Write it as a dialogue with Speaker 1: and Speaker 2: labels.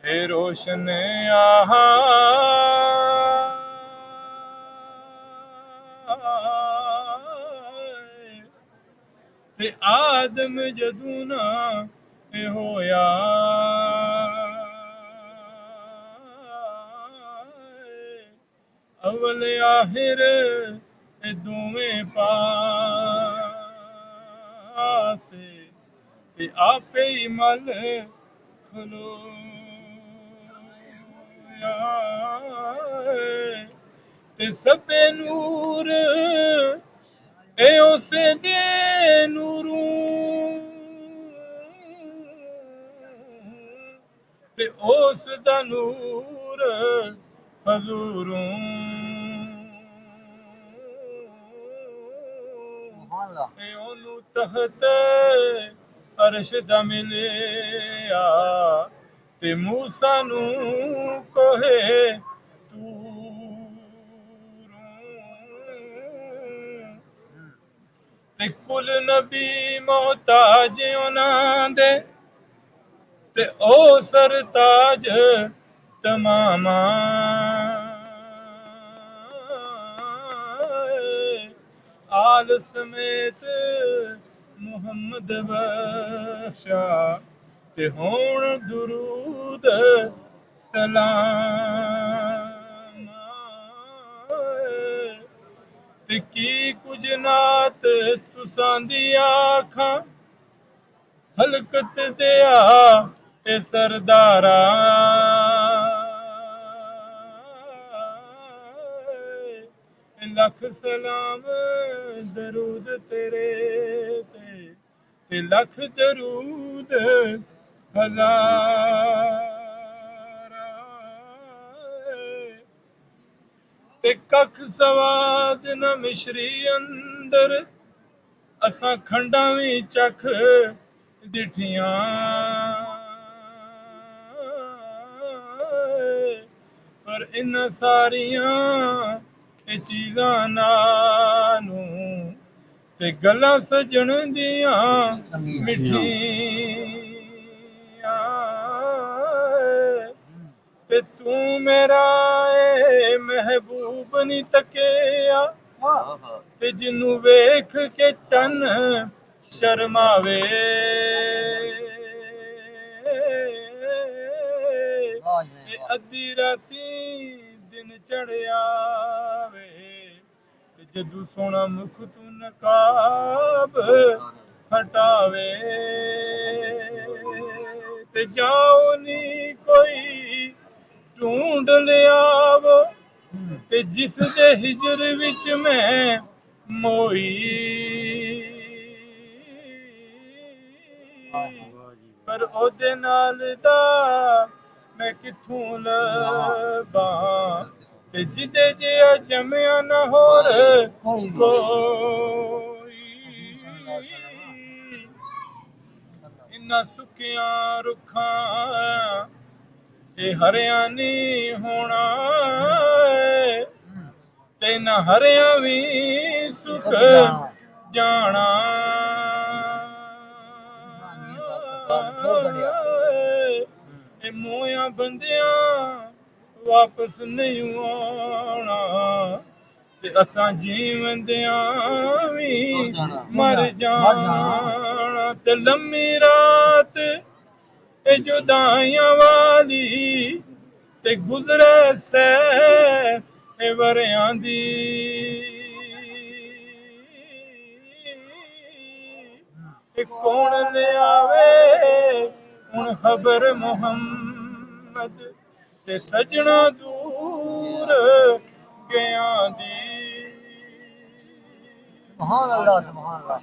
Speaker 1: ए रोशन आहा ते आदम जदू ना होया अवल आखिर दोवें पासे ते आपे ही मल खलोया ते सबे नूर ए उसे दे नूरों ते उस दा नूर हजूरों ए ओनू तहत अर्श दा मिलिया ते मूसा नू कोहे ते कुल नबी मोहताज उन्हां दे ते ओ सरताज तमामा आल समेत मुहम्मद बख्शा ते होण दुरूद सलाम ते की कुछ नात तुसां दी आखां हलकत दिया ए सरदारा लख सलाम दरूद तेरे ते लख दरूद हज़ारा ते कख सवाद न मिश्री अंदर असां खंडां वी चख दिठियां पर इन सारियां चीज़ां नानू ते गल्लां सजण दियां मिठियां ते तू मेरा महबूब नी तकिया ते जिन्नू वेख के चन शर्मावे अद्धी राती दिन चढ़िया वे जदू सोना मुख तू नकाब हटावे ते जाओ नी कोई ढूंढ लियावो ते जिस दे हिजर विच मैं मोई पर ओदे नाल दा मैं किथों लबां ते जिदे जिया जमिया न होर कोई इन्ना सुखियां रुखां ते हरियां नी होना ते न हरियां वी सुख जाना ए मोया बंदियां वापस नहीं आना ते असां जीवंदियां वी मर जाना ते लम्मी रात ए जुदाइयां वाली ते गुजरे से ए वरियां दी ए कौन ले आवे हुण खबर मुहम्मद ते सजना दूर गया दी।
Speaker 2: सुभान अल्लाह सुभान अल्लाह।